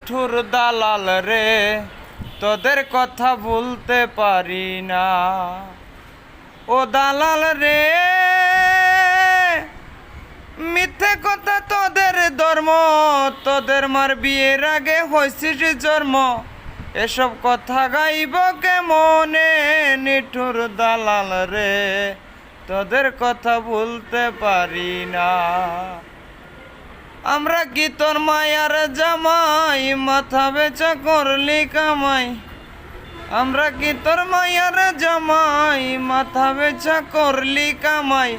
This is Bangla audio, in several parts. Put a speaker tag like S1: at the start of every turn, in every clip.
S1: ঠুর দালাল রে, তোদের কথা ভুলতে পারি না। ও দালাল রে, মিথ্যে কথা তোদের ধর্ম, তোদের মার বিয়ের আগে হয়েছিস জন্ম। এসব কথা গাইব কেমনে, নিঠুর দালাল রে, তোদের কথা ভুলতে পারি না। আমরা কি তোর মায়ার জামাই, মাথা বেচা করলি কামাই। আমরা কি তোর মায়ার জামাই, মাথা বেচা করলি কামাই।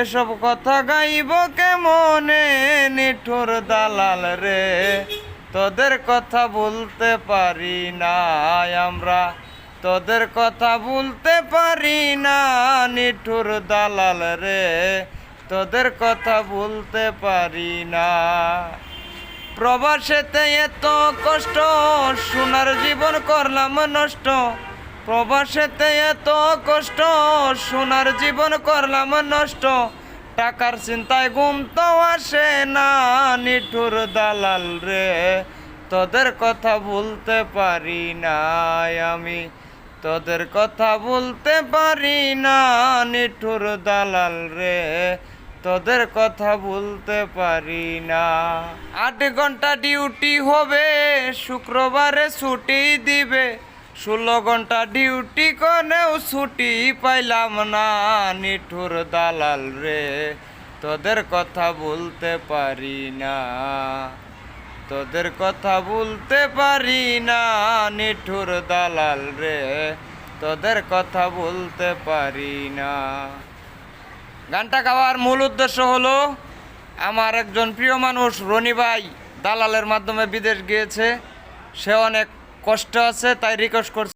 S1: এসব কথা গাইব কেমনে, নিঠুর দালাল রে, তোদের কথা ভুলতে পারি না। আমরা তোদের কথা ভুলতে পারি না, নিঠুর দালাল রে, তোদের কথা ভুলতে পারি না। প্রবাসেতে এত কষ্ট, সোনার জীবন করলাম নষ্ট। প্রবাসেতে এত কষ্ট, সোনার জীবন করলাম নষ্ট। টাকার চিন্তায় ঘুম তো আসে না, নিঠুর দালাল রে, তোদের কথা ভুলতে পারি না। আমি তোদের কথা ভুলতে পারি না, নিঠুর দালাল রে, তোদের কথা ভুলতে পারি না। 8 ঘন্টা ডিউটি হবে, শুক্রবারে ছুটি দিবে। 16 ঘন্টা ডিউটি করেও ছুটি পাইলাম না, নিঠুর দালাল রে, তোদের কথা ভুলতে পারি না। তোদের কথা ভুলতে পারি না, নিঠুর দালাল রে, তোদের কথা ভুলতে পারি না। গানটা গাওয়ার মূল উদ্দেশ্য হলো, আমার একজন প্রিয় মানুষ রনি ভাই দালালের মাধ্যমে বিদেশ গিয়েছে, সে অনেক কষ্ট আছে, তাই রিকোয়েস্ট করছে